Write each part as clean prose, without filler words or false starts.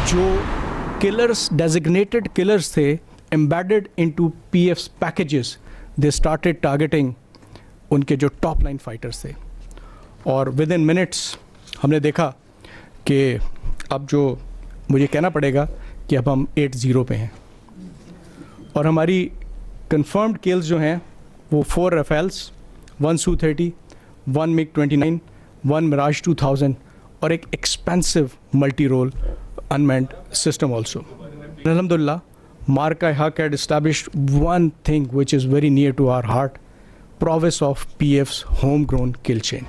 जो killers, designated killers थे, embedded into PFs packages, they started targeting उनके जो टॉप लाइन फाइटर्स थे। और विद इन मिनट्स हमने देखा कि अब जो मुझे कहना पड़ेगा कि अब हम 8-0 पे हैं, और हमारी कंफर्म्ड किल्स जो हैं वो 4 राफेल्स, 1 Su-30, 1 MiG-29, 1 Mirage 2000 और एक expensive multi role unmanned system also. Alhamdulillah, Marka Haq had established one thing which is very near to our heart, prowess of PF's homegrown kill chain.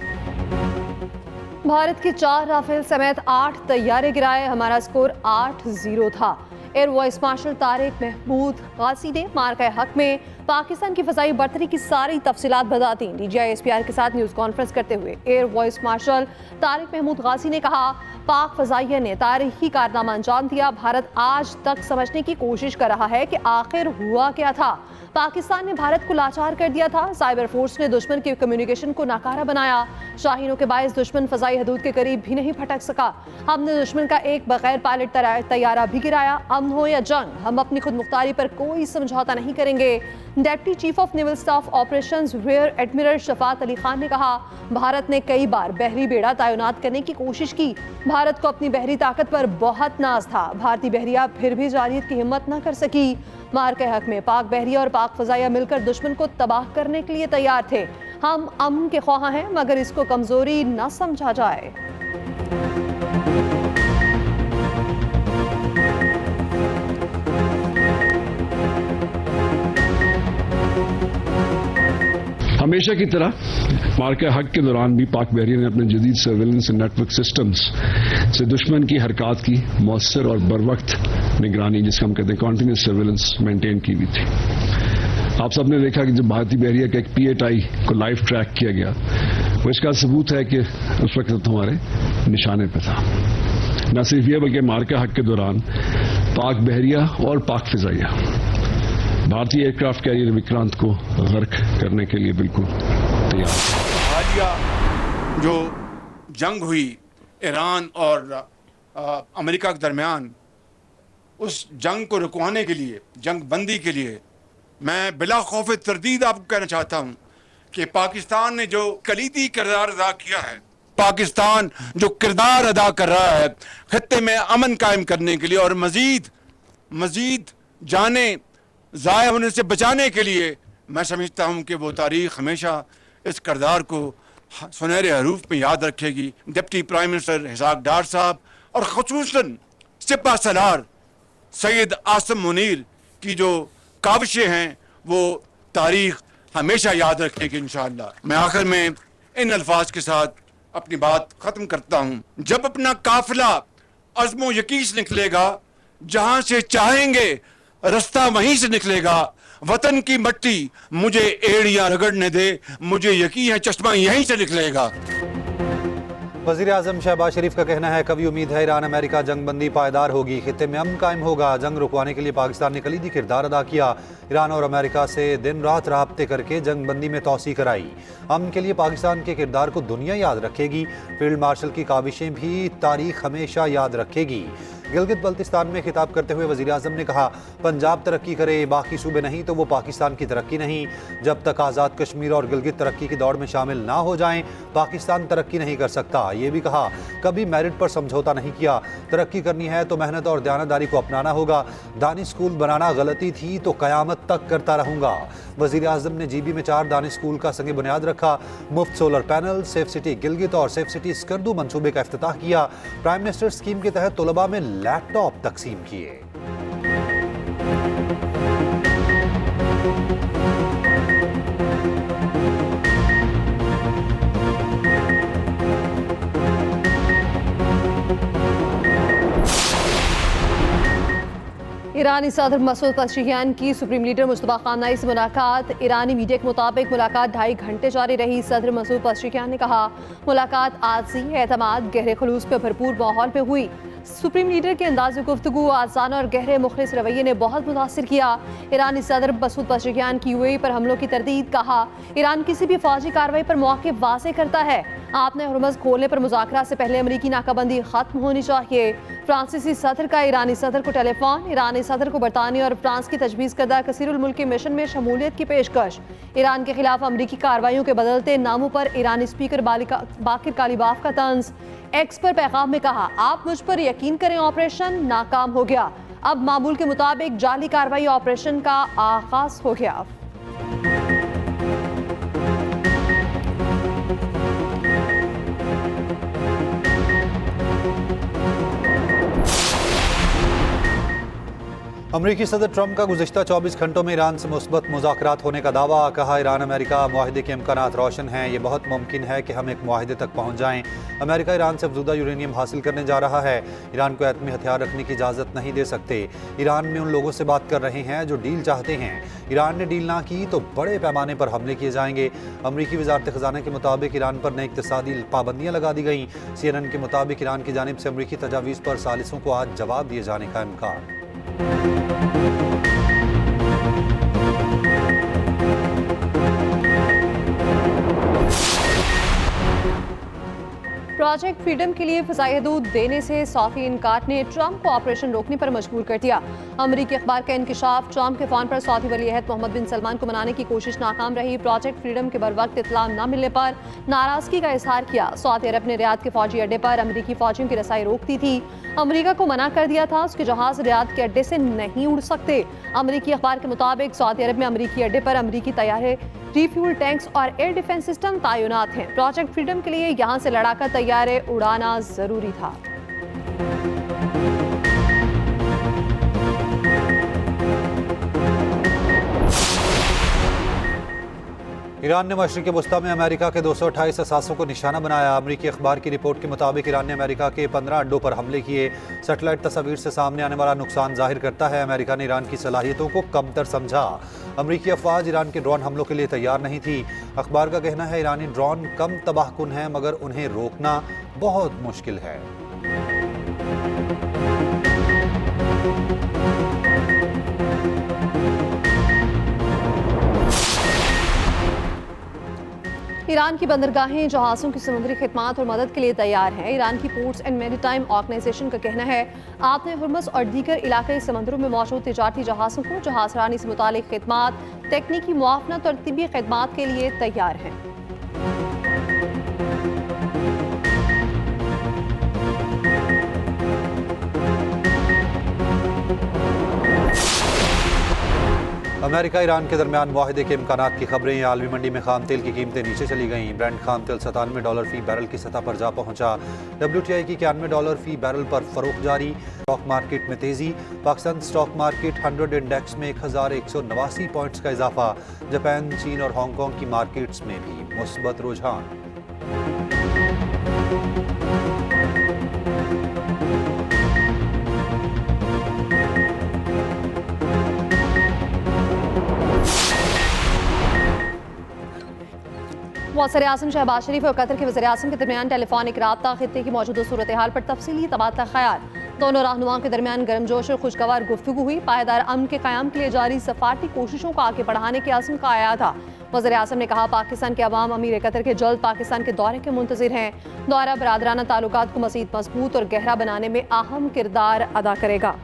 Bharat के 4 Rafale समेत 8 तैयारे गिराए, हमारा score 8-0 था। Air vice marshal Tariq Mahmood Ghazi ने मार्का हक में पाकिस्तान की फ़ज़ाई बर्तरी की सारी तफसीलात बता दी। DGI SPR के साथ न्यूज़ कॉन्फ्रेंस करते हुए air vice marshal Tariq Mahmood Ghazi ने कहा, पाक फ़ज़ाइया ने तारीखी कारनामा अंजाम दिया। भारत आज तक समझने की कोशिश कर रहा है कि आखिर हुआ क्या था। पाकिस्तान ने भारत को लाचार कर दिया था। साइबर फोर्स ने दुश्मन के कम्युनिकेशन को नाकारा बनाया। शाहीनों के बायस दुश्मन फ़ज़ाई हदूद के करीब भी नहीं फटक सका। हमने दुश्मन का एक बगैर पायलट तैयारा भी गिराया। अमन हो या जंग, हम अपनी खुद मुख्तारी पर कोई समझौता नहीं करेंगे। Deputy chief of naval staff operations rear admiral Shafaat Ali Khan ने कहा, भारत ने कई बार बहरी बेड़ा तैनात करने की कोशिश की। भारत को अपनी बहरी ताकत पर बहुत नाज था। भारतीय बहरिया फिर भी जारियत की हिम्मत न कर सकी। मार्के हक में पाक बहरिया और पाक फ़ज़ाइया मिलकर दुश्मन को तबाह करने के लिए तैयार थे। हम अमन के ख्वाह हैं, मगर इसको कमज़ोरी न समझा जाए। हमेशा की तरह मार्का हक के दौरान भी पाक बहरिया ने अपने जदीद सर्वेलेंस नेटवर्क सिस्टम्स से दुश्मन की हरकत की मौसर और बर वक्त निगरानी, जिसको हम कहते हैं कॉन्टीन्यूस सर्वेलेंस, मेंटेन की हुई थी। आप सबने देखा कि जब भारतीय बहरिया के एक PATI को लाइव ट्रैक किया गया, वो इसका सबूत है कि उस वक्त हमारे निशाने पर था। न सिर्फ यह बल्कि मार्का हक के दौरान पाक बहरिया और पाक फ़ज़ाइया भारतीय एयरक्राफ्ट कैरियर विक्रांत को गर्क करने के लिए बिल्कुल तैयार। हालिया जो जंग हुई ईरान और अमेरिका के दरमियान, उस जंग को रुकवाने के लिए, जंग बंदी के लिए, मैं बिला खौफ तरदीद आपको कहना चाहता हूं कि पाकिस्तान ने जो कलीदी किरदार अदा किया है, पाकिस्तान जो किरदार अदा कर रहा है खत्ते में अमन कायम करने के लिए और मजीद जाने ज़ाया होने से बचाने के लिए, मैं समझता हूं कि वो तारीख हमेशा इस किरदार को सुनहरे हरूफ में याद रखेगी। डिप्टी प्राइम मिनिस्टर इसहाक डार साहब और ख़ुसूसन सिपा सलार सैयद आसिम मुनीर की जो काविशें हैं वो तारीख हमेशा याद रखेगी इंशाअल्लाह। मैं आखिर में इन अल्फाज के साथ अपनी बात ख़त्म करता हूँ। जब अपना काफिला अज़्मो यकीन से निकलेगा, जहाँ से चाहेंगे रास्ता वहीं से निकलेगा। वतन की मट्टी मुझे एड़ियां रगड़ने दे, मुझे यकीन है चश्मा यहीं से निकलेगा। वज़ीर आज़म शहबाज शरीफ का कहना है, कभी उम्मीद है ईरान अमेरिका जंग बंदी पायदार होगी, खित्ते में अमन कायम होगा। जंग रुकवाने के लिए पाकिस्तान ने कलीदी किरदार अदा किया। ईरान और अमेरिका से दिन रात राब्ते करके जंग बंदी में तोसी कराई। अमन के लिए पाकिस्तान के किरदार को दुनिया याद रखेगी। फील्ड मार्शल की काविशें भी तारीख हमेशा याद रखेगी। गिलगित बल्तिस्तान में खिताब करते हुए वज़ीर आज़म ने कहा, पंजाब तरक्की करे, बाकी सूबे नहीं तो वो पाकिस्तान की तरक्की नहीं। जब तक आज़ाद कश्मीर और गिलगित तरक्की की दौड़ में शामिल ना हो जाएं, पाकिस्तान तरक्की नहीं कर सकता। ये भी कहा, कभी मेरिट पर समझौता नहीं किया। तरक्की करनी है तो मेहनत और दयानतदारी को अपनाना होगा। दानिश स्कूल बनाना गलती थी तो क़यामत तक करता रहूँगा। वज़ीर आज़म ने GB में 4 दानिश स्कूल का संग बुनियाद रखा। मुफ्त solar panel, safe city Gilgit और सेफ सिटी स्कर्दू मनसूबे का इफ्तिताह किया। प्राइम मिनिस्टर स्कीम के तहत तलबा में लैपटॉप तकसीम किए। ईरानी सदर मसूद पज़ेशिकियान की सुप्रीम लीडर मुस्तफा खामनेई से मुलाकात। ईरानी मीडिया के मुताबिक मुलाकात 2.5 घंटे जारी रही। सदर मसूद पज़ेशिकियान ने कहा मुलाकात आजी एतमाद गहरे खलूस पर भरपूर माहौल में हुई। सुप्रीम लीडर के अंदाज़ गुफ्तगू आसान और गहरे मुखलिस रवैये ने बहुत मुतासिर किया। ईरानी सदर मसूद पज़ेशिकियान की यूएई पर हमलों की तरदीद। कहा ईरान किसी भी फौजी कार्रवाई पर मौक़िफ़ वाज़ेह करता है। आपने हुर्मुज़ खोलने पर मुज़ाकरा से पहले अमरीकी नाकाबंदी खत्म होनी चाहिए। फ्रांसीसी सदर का ईरानी सदर को टेलीफोन। ईरानी सदर को बरतानिया और फ्रांस की तजवीज़ करदा कसीरुल मुल्की मिशन में शमूलियत की पेशकश। ईरान के खिलाफ अमरीकी कार्रवाइयों के बदलते नामों पर ईरानी स्पीकर बाकिर कालीबाफ का तंज। एक्स पर पैगाम में कहा आप मुझ पर यकीन करें, ऑपरेशन नाकाम हो गया। अब मामूल के मुताबिक जाली कार्रवाई ऑपरेशन का आगाज हो गया। अमरीकी सदर ट्रंप का गुज़िश्ता 24 घंटों में ईरान से मुस्बत मुज़ाकरात होने का दावा। कहा ईरान अमेरिका मुआहदे के इम्कानात रोशन हैं। ये बहुत मुमकिन है कि हम एक मुआहदे तक पहुँच जाएँ। अमेरिका ईरान से अफज़ूदा यूरेनियम हासिल करने जा रहा है। ईरान को एटमी हथियार रखने की इजाज़त नहीं दे सकते। ईरान में उन लोगों से बात कर रहे हैं जो डील चाहते हैं। ईरान ने डील ना की तो बड़े पैमाने पर हमले किए जाएंगे। अमरीकी वज़ारत ख़ज़ाना के मुताबिक ईरान पर नई इक़्तिसादी पाबंदियाँ लगा दी गईं। CNN के मुताबिक ईरान की जानिब से अमरीकी तजावीज़ पर सालिसों को आज जवाब दिए जाने का इम्कान। प्रोजेक्ट फ्रीडम के लिए फ़िज़ाई हदूद देने से सऊदी इनकार ने ट्रंप को ऑपरेशन रोकने पर मजबूर कर दिया। अमरीकी अखबार का इंकशाफ। ट्रंप के फ़ोन पर सऊदी वली-अहद मोहम्मद बिन सलमान को मनाने की कोशिश नाकाम रही। प्रोजेक्ट फ्रीडम के बरवक्त इत्तला न मिलने पर नाराज़गी का इजहार किया। सऊदी अरब ने रियाद के फौजी अड्डे पर अमरीकी फौजियों की रसाई रोक दी थी। अमरीका को मना कर दिया था उसके जहाज रियाद के अड्डे से नहीं उड़ सकते। अमरीकी अखबार के मुताबिक सऊदी अरब में अमरीकी अड्डे पर अमरीकी तैयारे, रिफ्यूल टैंक्स और एयर डिफेंस सिस्टम तैनात हैं। प्रोजेक्ट फ्रीडम के लिए यहाँ से लड़ाकर तैयारे उड़ाना जरूरी था। ईरान ने मशरिक़ वस्ता में अमेरिका के 228 असासों को निशाना बनाया। अमरीकी अखबार की रिपोर्ट के मुताबिक ईरान ने अमेरिका के 15 अड्डों पर हमले किए। सेटेलाइट तस्वीर से सामने आने वाला नुकसान जाहिर करता है अमेरिका ने ईरान की सलाहियतों को कमतर समझा। अमरीकी अफवाज ईरान के ड्रोन हमलों के लिए तैयार नहीं थी। अखबार का कहना है ईरानी ड्रोन कम तबाहकुन हैं मगर उन्हें रोकना बहुत मुश्किल है। ईरान की बंदरगाहें जहाज़ों की समुद्री खिदमत और मदद के लिए तैयार हैं। ईरान की पोर्ट्स एंड मैरीटाइम ऑर्गेनाइजेशन का कहना है आपने हुर्मुज़ और दीगर इलाकाई समंदरों में मौजूद तिजारती जहाज़ों को जहाज़रानी से मुतालिक खिदमत, तकनीकी मुआवनत और तिब्बी खिदमत के लिए तैयार हैं। अमेरिका ईरान के दरमियान मुआहदे के इम्कानात की खबरें। आलमी मंडी में खाम तेल की कीमतें नीचे चली गईं। ब्रेंट खाम तेल $97 फी बैरल की सतह पर जा पहुंचा। WTI की $91 फी बैरल पर फरोख्त जारी। स्टॉक मार्केट में तेजी। पाकिस्तान स्टॉक मार्केट 100 इंडेक्स में 1189 पॉइंट्स का इजाफा। जापान, चीन और हांगकांग की मार्केट्स में भी मुस्बत रुझान। वज़ीर-ए-आज़म शहबाज शरीफ और कतर के वज़ीर-ए-आज़म के दरमियान टेलीफोनिक रब्ता, खित्ते की मौजूदा सूरत हाल पर तफसीली तबादला ख्याल। दोनों रहनुमाओं के दरमियान गर्मजोश और खुशगवार गुफ्तगू हुई। पायदार अमन के क़याम के लिए जारी सफारती कोशिशों को आगे बढ़ाने के अज़्म का आया था। वज़ीर-ए-आज़म ने कहा पाकिस्तान के अवाम अमीर कतर के जल्द पाकिस्तान के दौरे के मुंतज़िर हैं। दौरा बरादराना ताल्लुकात को मज़ीद मजबूत और गहरा बनाने में अहम किरदार अदा करेगा।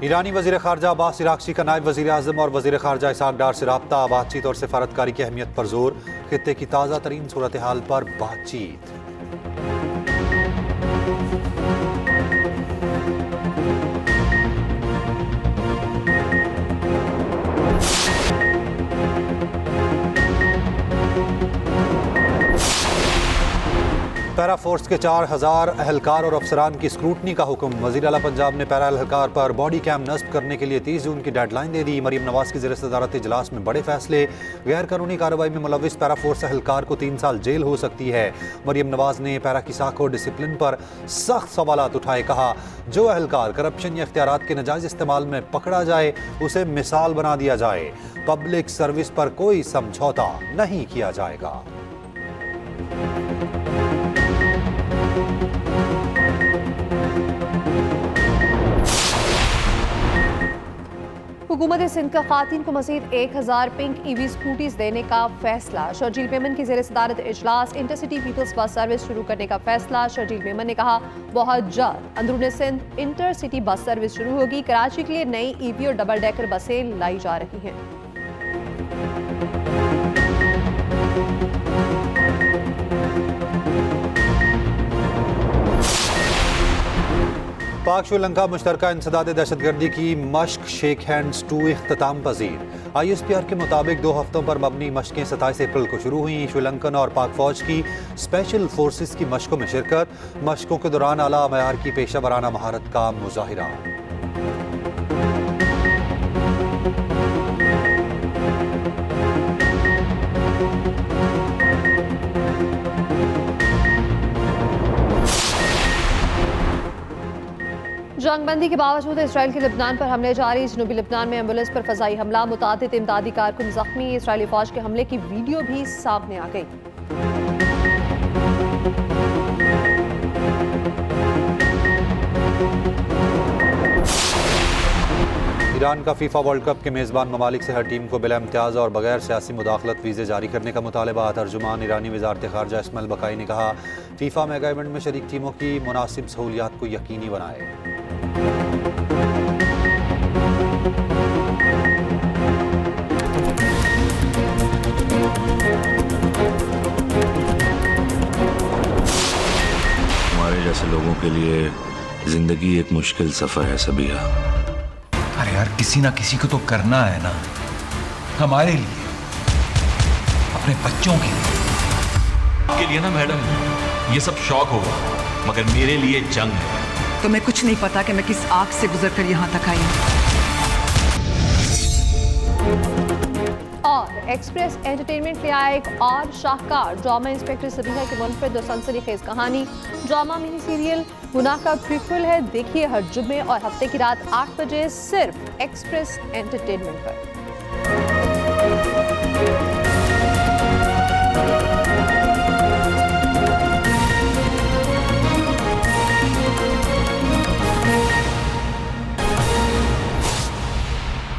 ईरानी वज़ीर ख़ारजा अब्बास इराक़ची का नायब वज़ीर आज़म और वज़ीर ख़ारजा इसहाक़ डार से रब्ता। बातचीत और सफारतकारी की अहमियत पर जोर। खित्ते की ताज़ा तरीन सूरत हाल पर बातचीत। पैरा फोर्स के 4000 अहलकार और अफसरान की स्क्रूटनी का हुक्म। वज़ीर आला पंजाब ने पैरा अहलकार पर बॉडी कैम नस्ब करने के लिए 30 जून की डेडलाइन दे दी। मरीम नवाज की ज़ेर सदारत इजलास में बड़े फैसले। गैर कानूनी कार्रवाई में मुलविस पैरा फोर्स अहलकार को 3 साल जेल हो सकती है। मरीम नवाज ने पैरा की साख और डिसिप्लिन पर सख्त सवालात उठाए। कहा, जो अहलकार करप्शन या इख्तियारात के नाजायज़ इस्तेमाल में पकड़ा जाए उसे मिसाल बना दिया जाए। पब्लिक सर्विस पर कोई समझौता नहीं किया जाएगा। हुकूमत सिंध का खातून को मज़ीद 1000 पिंक EV स्कूटीज देने का फैसला। शर्जील मेमन की ज़ेर सदारत इजलास। इंटरसिटी पीपल्स बस सर्विस शुरू करने का फैसला। शर्जील मेमन ने कहा, बहुत जल्द अंदरून सिंध इंटरसिटी बस सर्विस शुरू होगी। कराची के लिए नई EV और डबल डेकर बसें लाई जा रही हैं। पाक श्रीलंका मुश्तरका इंसदाद दहशतगर्दी की मश्क शेख हैंड्स 2 इख्तिताम पजीर। ISPR के मुताबिक 2 हफ्तों पर मबनी मश्कें 27 अप्रैल को शुरू हुई। श्रीलंकन और पाक फौज की स्पेशल फोर्सेस की मशकों में शिरकत। मशकों के दौरान आला मयार की पेशा वराना महारत का मुजाहिरा। जंगबंदी के बावजूद इसराइल के लिबनान पर हमले जारी। जनूबी लिबनान में एम्बुलेंस पर फजाई हमला। मुतादिद इमदादी कारकुन जख्मी। इसराइली फौज के हमले की वीडियो भी सामने आ गई। ईरान का फीफा वर्ल्ड कप के मेज़बान ममालिक से हर टीम को बिला इम्तियाज़ और बगैर सियासी मुदाखलत वीज़े जारी करने का मुतालबा। तर्जुमान ईरानी वज़ारत ख़ारजा इस्माइल बकाई ने कहा, फीफा मेगा इवेंट में शरीक टीमों की मुनासिब सहूलियात को यकीनी बनाए। हमारे जैसे लोगों के लिए जिंदगी एक मुश्किल सफर है सबिया। अरे यार, किसी ना किसी को तो करना है ना, हमारे लिए, अपने बच्चों के लिए। आपके लिए ना मैडम ये सब शौक होगा, मगर मेरे लिए जंग है। तुम्हें कुछ नहीं पता कि मैं किस आग से गुजरकर यहाँ तक आई हूँ। और एक्सप्रेस एंटरटेनमेंट ले आया एक और शाहकार ड्रामा। इंस्पेक्टर सबीना की मुनफरिद और सनसनीखेज कहानी। ड्रामा मिनी सीरियल गुनाह का प्रीक्वल है। देखिए हर जुम्मे और हफ्ते की रात 8 बजे सिर्फ एक्सप्रेस एंटरटेनमेंट पर।